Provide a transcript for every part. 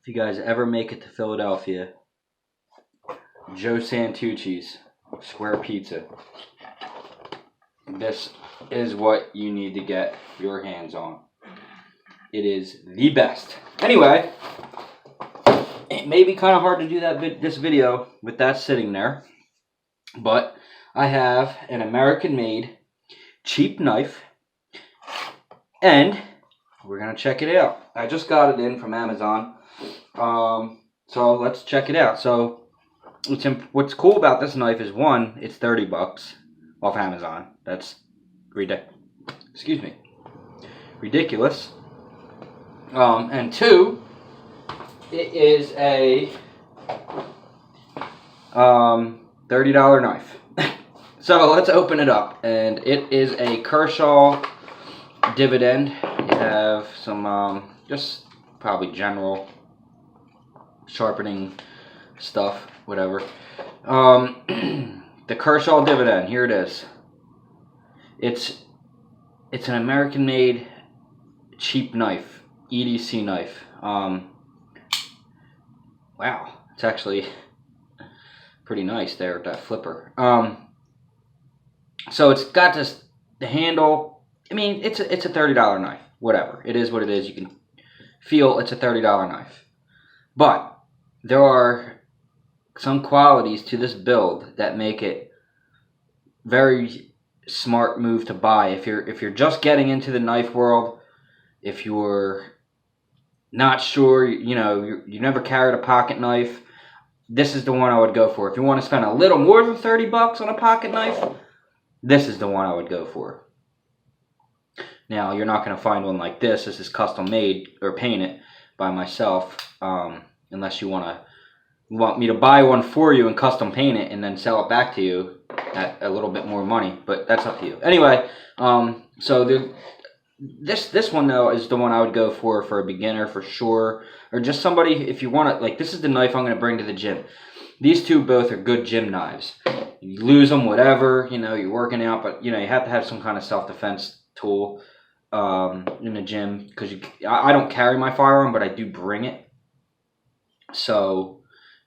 If you guys ever make it to Philadelphia, Joe Santucci's Square Pizza. This is what you need to get your hands on. It is the best. Anyway, it may be kind of hard to do this video with that sitting there, but I have an American-made cheap knife, and we're gonna check it out. I just got it in from Amazon, so let's check it out. So what's cool about this knife is, one, it's 30 bucks off Amazon. That's ridiculous. And two, it is a $30 knife. So let's open it up, and it is a Kershaw dividend. You have some just probably general sharpening stuff, whatever. The Kershaw dividend, here it is. It's an American-made cheap knife, EDC knife. Wow, it's actually pretty nice there with that flipper. So it's got the handle. I mean, it's a $30 knife. Whatever, it is what it is. You can feel it's a $30 knife, but there are some qualities to this build that make it very smart move to buy if you're just getting into the knife world. If you're not sure, you never carried a pocket knife, this is the one I would go for. If you want to spend a little more than 30 bucks on a pocket knife, this is the one I would go for. Now, you're not going to find one like this. This is custom made or painted by myself, unless you want me to buy one for you and custom paint it and then sell it back to you at a little bit more money, but that's up to you. Anyway, so this one though is the one I would go for a beginner for sure, or just somebody if you want to, like, this is the knife I'm going to bring to the gym. These two both are good gym knives. You lose them, whatever, you're working out, but you have to have some kind of self-defense tool in the gym, because I don't carry my firearm, but I do bring it. So,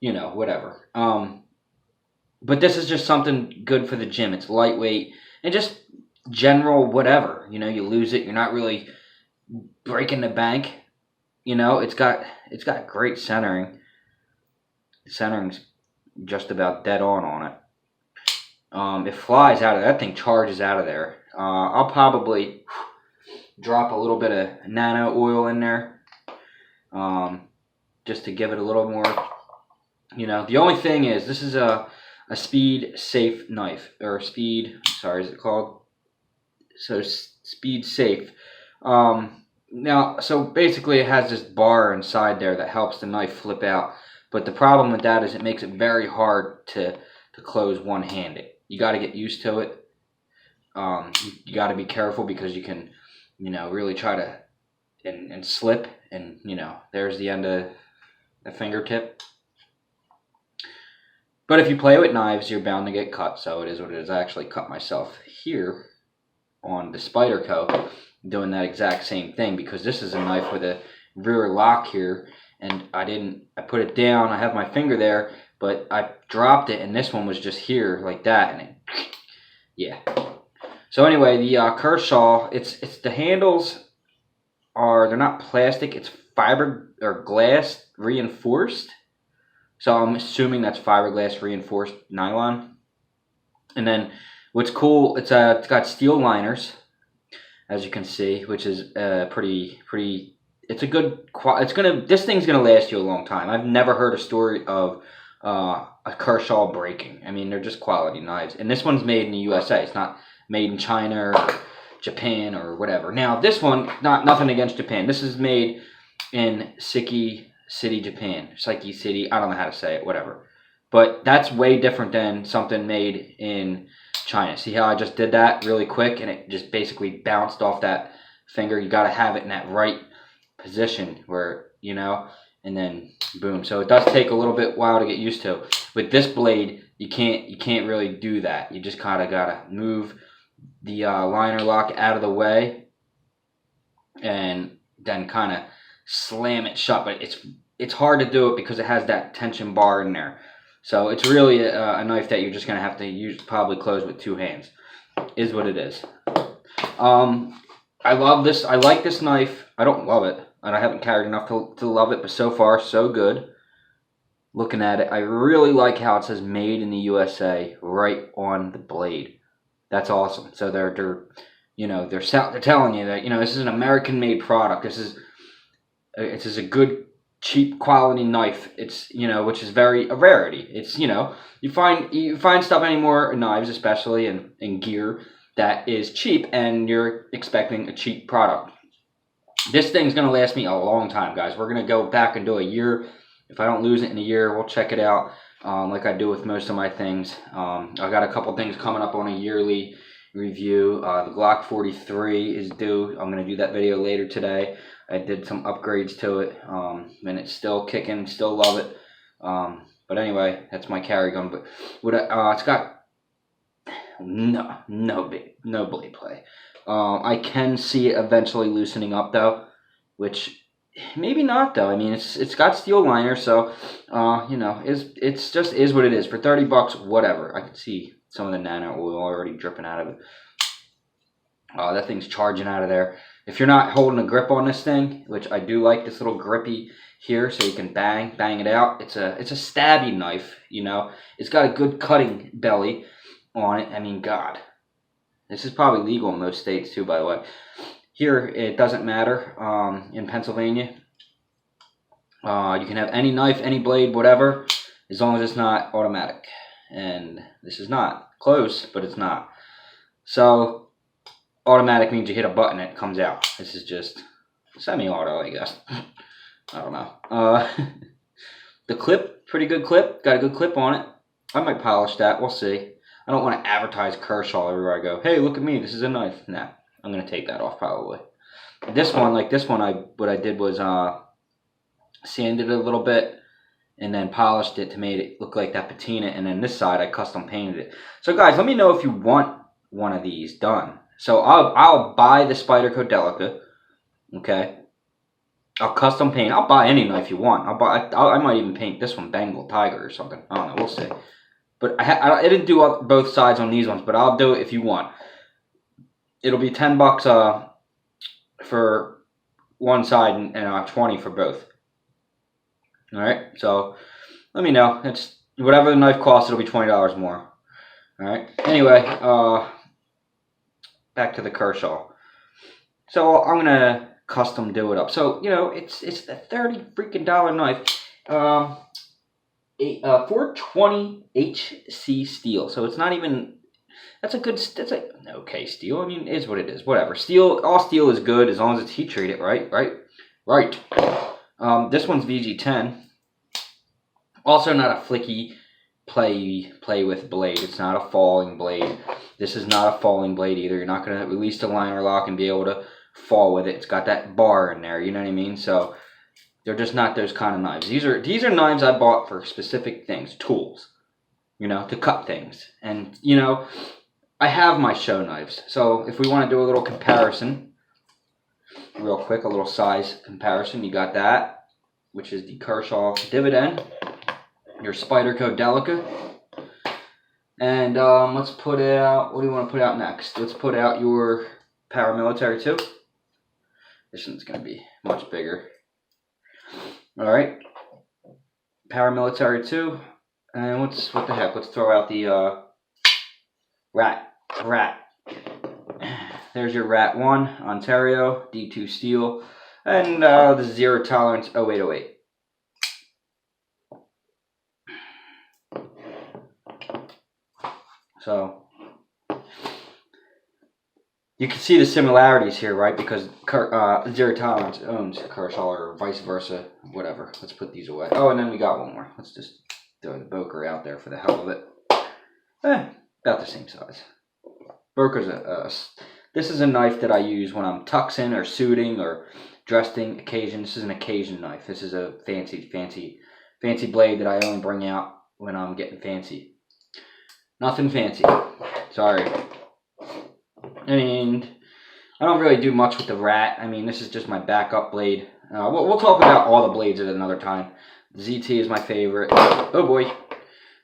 whatever. But this is just something good for the gym. It's lightweight and just general whatever. You lose it, you're not really breaking the bank. It's got great centering. The centering's just about dead on it. It flies out of that thing, charges out of there. I'll probably drop a little bit of nano oil in there, just to give it a little more. The only thing is, this is a speed safe knife, or is it called? So speed safe. Now, so basically it has this bar inside there that helps the knife flip out. But the problem with that is it makes it very hard to close one-handed. You got to get used to it. You got to be careful, because you can, really try to and slip, and there's the end of the fingertip. But if you play with knives, you're bound to get cut, so it is what it is. I actually cut myself here on the Spyderco doing that exact same thing, because this is a knife with a rear lock here, and I put it down, I have my finger there, but I dropped it, and this one was just here like that, and yeah. So anyway, the Kershaw, it's the handles they're not plastic, it's fiber or glass reinforced. So I'm assuming that's fiberglass reinforced nylon. And then what's cool, it's got steel liners, as you can see, which is pretty. It's a good. This thing's gonna last you a long time. I've never heard a story of a Kershaw breaking. I mean, they're just quality knives. And this one's made in the USA. It's not made in China or Japan or whatever. Now this one, nothing against Japan. This is made in Siki City, Japan. Psyche City, I don't know how to say it, whatever. But that's way different than something made in China. See how I just did that really quick, and it just basically bounced off that finger. You got to have it in that right position where, and then boom. So it does take a little bit while to get used to. With this blade, you can't really do that. You just kind of got to move the liner lock out of the way, and then kind of slam it shut. But it's it's hard to do it because it has that tension bar in there. So it's really a knife that you're just going to have to use, probably close with 2 hands. Is what it is. I love this. I like this knife. I don't love it, and I haven't carried enough to love it, but so far, so good. Looking at it, I really like how it says "Made in the USA" right on the blade. That's awesome. So they're telling you that this is an American-made product. This is a good, cheap quality knife. It's which is a rarity. It's you find stuff anymore, knives especially, and gear that is cheap, and you're expecting a cheap product. This thing's gonna last me a long time, guys. We're gonna go back and do a year. If I don't lose it in a year, we'll check it out, like I do with most of my things. I got a couple things coming up on a yearly review. The Glock 43 is due. I'm gonna do that video later today. I did some upgrades to it, and it's still kicking. Still love it. But anyway, that's my carry gun. But it's got no blade play. I can see it eventually loosening up though, which maybe not though. I mean, it's got steel liner, so it's just is what it is. For $30, whatever. I can see some of the nano oil already dripping out of it. That thing's charging out of there. If you're not holding a grip on this thing, which I do like this little grippy here, so you can bang it out. It's a stabby knife. It's got a good cutting belly on it. I mean, God, this is probably legal in most states too, by the way. Here it doesn't matter. In Pennsylvania, you can have any knife, any blade, whatever, as long as it's not automatic. And this is not close, but it's not. So automatic means you hit a button and it comes out. This is just semi-auto, I guess. I don't know. The clip, pretty good clip. Got a good clip on it. I might polish that. We'll see. I don't want to advertise Kershaw everywhere I go. Hey, look at me. This is a knife. Nah, I'm going to take that off probably. This one, what I did was sanded it a little bit and then polished it to make it look like that patina. And then this side, I custom painted it. So guys, let me know if you want one of these done. So I'll buy the Spyderco Delica. Okay. I'll custom paint. I'll buy any knife you want. I might even paint this one Bengal Tiger or something. I don't know. We'll see. But I didn't do both sides on these ones, but I'll do it if you want. It'll be $10 for one side and 20 for both. All right. So let me know. It's whatever the knife costs. It'll be $20 more. All right. Anyway, back to the Kershaw. So I'm gonna custom do it up. So it's the $30 freaking knife. 420 HC steel. So it's not even. That's an okay steel. I mean, it is what it is. Whatever. Steel. All steel is good as long as it's heat treated. Right. This one's VG10. Also not a flicky play with blade. It's not a falling blade. This is not a falling blade either. You're not gonna release the liner lock and be able to fall with it. It's got that bar in there. You know what I mean? So they're just not those kind of knives. These are knives I bought for specific things, tools, to cut things. And, I have my show knives. So if we want to do a little comparison, real quick, a little size comparison, you got that, which is the Kershaw Dividend, your Spyderco Delica. And let's put out, what do you want to put out next? Let's put out your Paramilitary 2. This one's going to be much bigger. Alright, Paramilitary 2, and what the heck, let's throw out the Rat. There's your Rat 1, Ontario, D2 steel, and the Zero Tolerance 0808. So, you can see the similarities here, right? Because Zero Tolerance owns Kershaw, or vice versa, whatever. Let's put these away. Oh, and then we got one more. Let's just throw the Boker out there for the hell of it. About the same size. Boker's this is a knife that I use when I'm tuxing or suiting or dressing occasion. This is an occasion knife. This is a fancy blade that I only bring out when I'm getting fancy. Nothing fancy. Sorry. And I don't really do much with the rat. I mean, this is just my backup blade. We'll talk about all the blades at another time. The ZT is my favorite. Oh boy.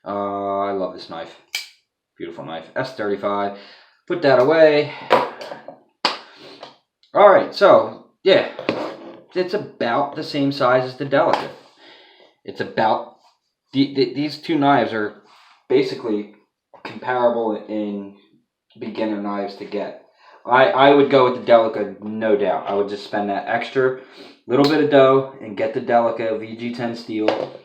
I love this knife. Beautiful knife. S35. Put that away. Alright, so, yeah. It's about the same size as the Delicate. It's about... these two knives are basically comparable in beginner knives to get. I would go with the Delica, no doubt. I would just spend that extra little bit of dough and get the Delica VG10 steel.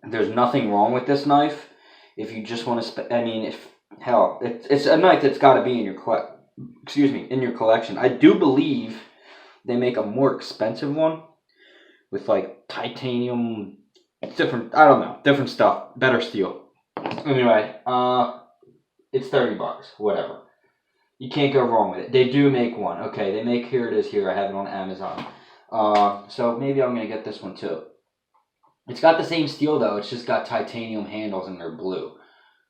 There's nothing wrong with this knife. If you just want to I mean, hell, it's a knife that's got to be in your collection. I do believe they make a more expensive one with like titanium, different, I don't know, different stuff, better steel. Anyway, it's $30, whatever. You can't go wrong with it. They do make one. Okay, they make, here it is here. I have it on Amazon. So maybe I'm going to get this one too. It's got the same steel though. It's just got titanium handles and they're blue.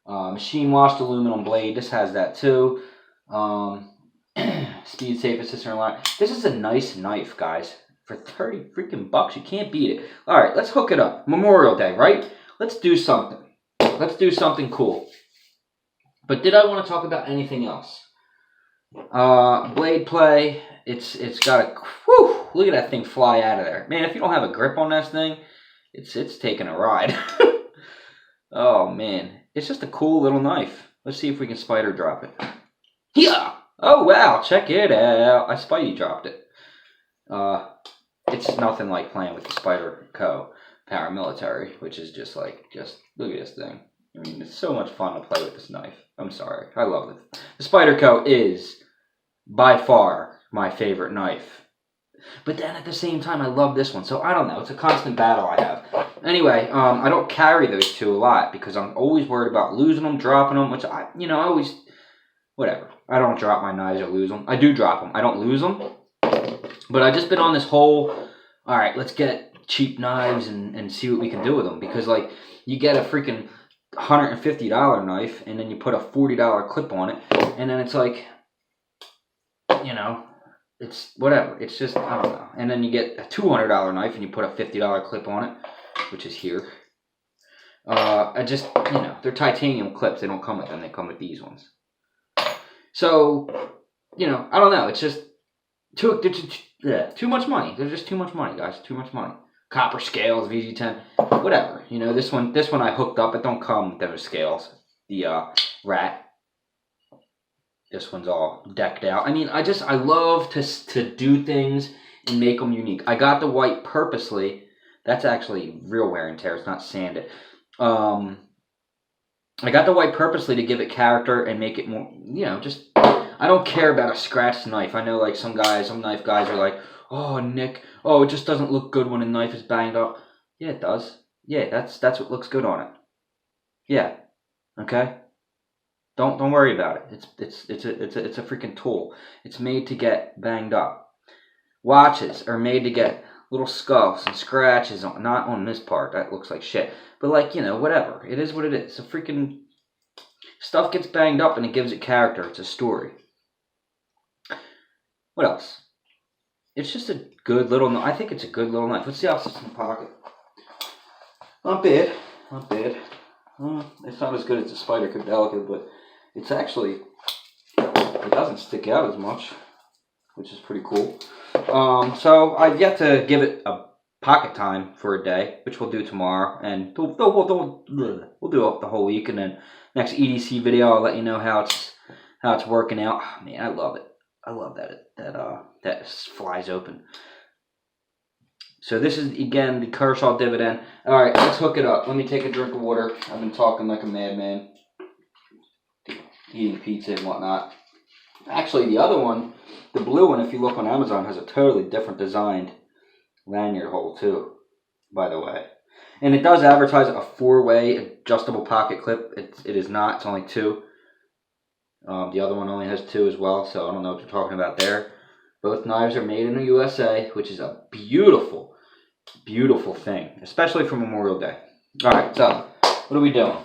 Machine washed aluminum blade. This has that too. Speed safe assistant line. This is a nice knife, guys. For 30 freaking bucks, you can't beat it. All right, let's hook it up. Memorial Day, right? Let's do something. Let's do something cool. But did I want to talk about anything else? Blade play. It's got a, whew, look at that thing fly out of there. Man, if you don't have a grip on this thing, it's taking a ride. Oh man, it's just a cool little knife. Let's see if we can spider drop it. Yeah. Oh wow, check it out. I Spidey dropped it. It's nothing like playing with the Spyderco paramilitary, which is just look at this thing. I mean, it's so much fun to play with this knife. I'm sorry, I love it. The Spyderco is by far my favorite knife. But then at the same time, I love this one. So I don't know. It's a constant battle I have. Anyway, I don't carry those two a lot because I'm always worried about losing them, dropping them, which I always, whatever. I don't drop my knives or lose them. I do drop them. I don't lose them. But I've just been on this whole, all right, let's get cheap knives and see what we can do with them. Because, like, you get a freaking $150 knife and then you put a $40 clip on it. And then it's like, it's whatever. It's just, I don't know. And then you get a $200 knife and you put a $50 clip on it, which is here. They're titanium clips. They don't come with them. They come with these ones. So, I don't know. It's just too much money. There's just too much money, guys. Too much money. Copper scales, VG10, whatever. This one I hooked up. It don't come with those scales. The rat. This one's all decked out. I mean, I love to do things and make them unique. I got the white purposely. That's actually real wear and tear. It's not sanded. I got the white purposely to give it character and make it more, I don't care about a scratched knife. I know like some knife guys are like, oh, Nick, it just doesn't look good when a knife is banged up. Yeah, it does. Yeah, that's what looks good on it. Yeah. Okay? Don't worry about it. It's a freaking tool. It's made to get banged up. Watches are made to get little scuffs and scratches on, not on this part. That looks like shit. But like, whatever. It is what it is. The freaking stuff gets banged up and it gives it character. It's a story. What else? It's just a good little knife. I think it's a good little knife. Let's see how it's in the pocket. Not bad. Not bad. It's not as good as the Spyderco Delicate, but it's actually, it doesn't stick out as much, which is pretty cool. So I've yet to give it a pocket time for a day, which we'll do tomorrow, and we'll do it the whole week, and then next EDC video I'll let you know how it's working out. Oh, man, I love it. I love that flies open. So this is, again, the Kershaw dividend. All right, let's hook it up. Let me take a drink of water. I've been talking like a madman, eating pizza and whatnot. Actually, the other one, the blue one, if you look on Amazon, has a totally different designed lanyard hole too, by the way. And it does advertise a 4-way adjustable pocket clip. It is not. It's only 2. The other one only has 2 as well, so I don't know what you're talking about there. Both knives are made in the USA, which is a beautiful, beautiful thing, especially for Memorial Day. All right, so what are we doing?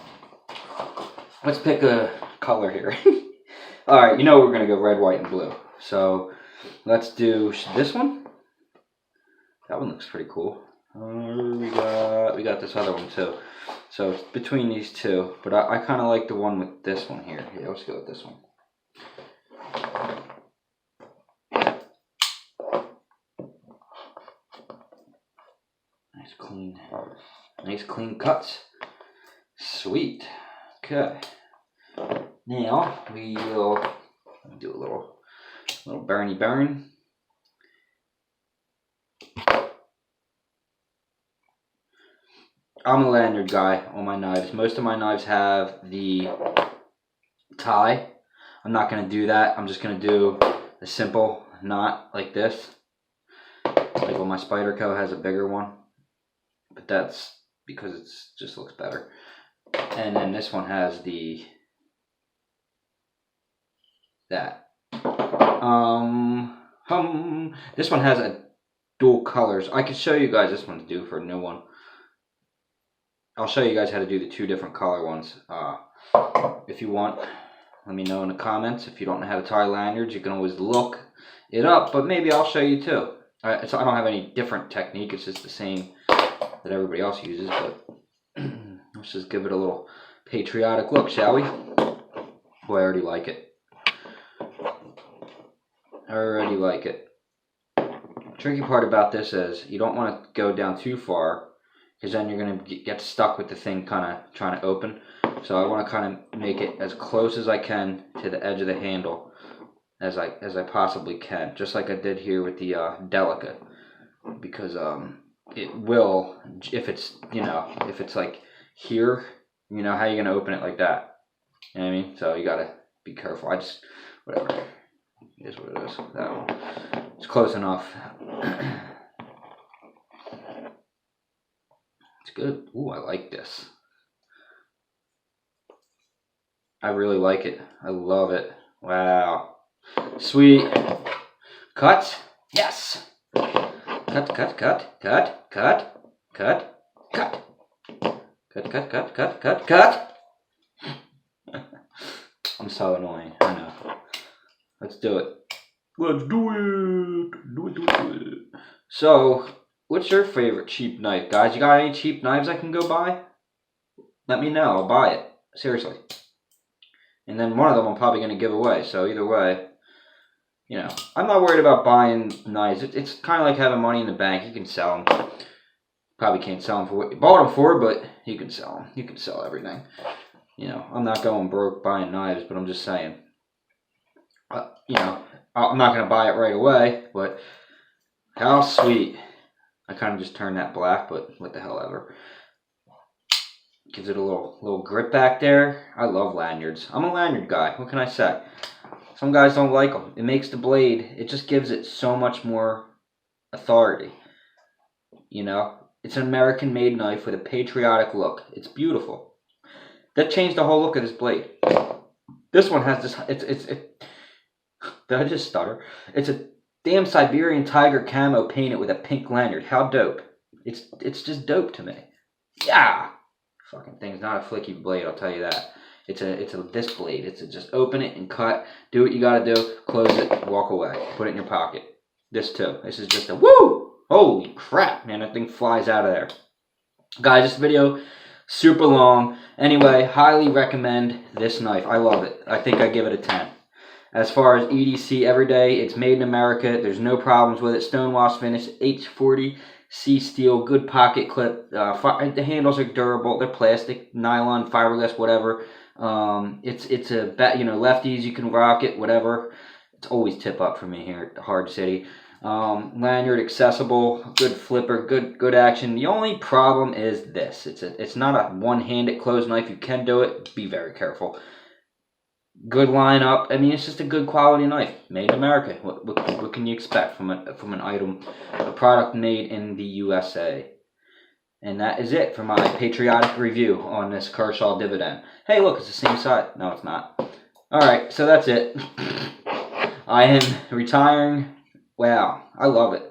Let's pick a color here. All right, we're going to go red, white, and blue. So Let's do this one. That one looks pretty cool. We got this other one too. So it's between these two, but I kind of like the one with this one here. Yeah, let's go with this one. Nice clean cuts. Sweet. Okay. Now we will do a little burny burn. I'm a lanyard guy on my knives. Most of my knives have the tie. I'm not going to do that. I'm just going to do a simple knot like this. Like when my Spyderco has a bigger one. But that's because it just looks better. And then this one has that. This one has a dual colors. I could show you guys this one to do for a new one. I'll show you guys how to do the two different color ones. If you want, let me know in the comments. If you don't know how to tie lanyards, you can always look it up, but maybe I'll show you too. I don't have any different technique. It's just the same that everybody else uses, but let's just give it a little patriotic look, shall we? Boy, I already like it. I already like it. The tricky part about this is you don't want to go down too far, because then you're going to get stuck with the thing kind of trying to open. So I want to kind of make it as close as I can to the edge of the handle as I possibly can, just like I did here with the Delica, because it will, if it's, you know, if it's like here, you know, how are you going to open it like that? You know what I mean? So you got to be careful. Whatever. It is what it is. That one. It's close enough. It's good. Ooh, I like this. I really like it. I love it. Wow. Sweet. Cut. Yes. Cut, cut, cut, cut, cut, cut, cut. Cut, cut, cut, cut, cut, cut. I'm so annoying. I know. Let's do it. Let's do it. Do it, do it, do it. So, what's your favorite cheap knife, guys? You got any cheap knives I can go buy? Let me know. I'll buy it. Seriously. And then one of them I'm probably going to give away. So either way, you know, I'm not worried about buying knives. It's kind of like having money in the bank. You can sell them. Probably can't sell them for what you bought them for, but you can sell them. You can sell everything. You know, I'm not going broke buying knives, but I'm just saying. You know, I'm not going to buy it right away, but how sweet. I kind of just turned that black, but what the hell ever. Gives it a little grip back there. I love lanyards. I'm a lanyard guy. What can I say? Some guys don't like them. It makes the blade, it just gives it so much more authority. You know? It's an American-made knife with a patriotic look. It's beautiful. That changed the whole look of this blade. This one has this, did I just stutter? It's a damn Siberian tiger camo painted with a pink lanyard. How dope. It's just dope to me. Yeah! Fucking thing's not a flicky blade, I'll tell you that. It's a this blade. It's a just open it and cut. Do what you gotta do. Close it. Walk away. Put it in your pocket. This too. This is just a woo! Holy crap, man. That thing flies out of there. Guys, this video super long. Anyway, highly recommend this knife. I love it. I think I give it a 10. As far as EDC everyday, it's made in America. There's no problems with it. Stonewash finish, H40 C steel, good pocket clip. The handles are durable. They're plastic, nylon, fiberglass, whatever. It's a bet. You know, lefties you can rock it, whatever. It's always tip up for me here at the Hard City. Lanyard accessible, good flipper, good action. The only problem is this. It's not a one-handed closed knife. You can do it. Be very careful. Good lineup. I mean, it's just a good quality knife, made in America. What can you expect from an item, a product made in the USA? And that is it for my patriotic review on this Kershaw dividend. Hey, look, it's the same side. No, it's not. All right, so that's it. I am retiring. Wow, I love it.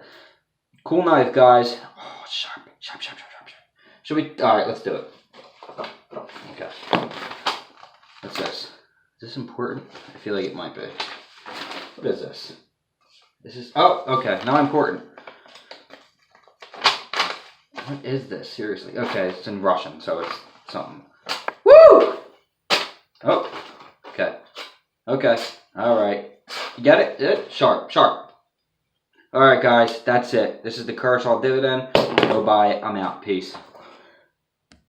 Cool knife, guys. Oh, it's sharp, sharp, sharp, sharp, sharp. Should we? All right, let's do it. Okay. What's this? Is this important? I feel like it might be. What is this? This is, oh, okay, now important. What is this? Seriously. Okay, it's in Russian, so it's something. Woo! Oh, okay. Okay, alright. You get it? Sharp, sharp. Alright, guys, that's it. This is the Kershaw dividend. Go buy it. I'm out. Peace.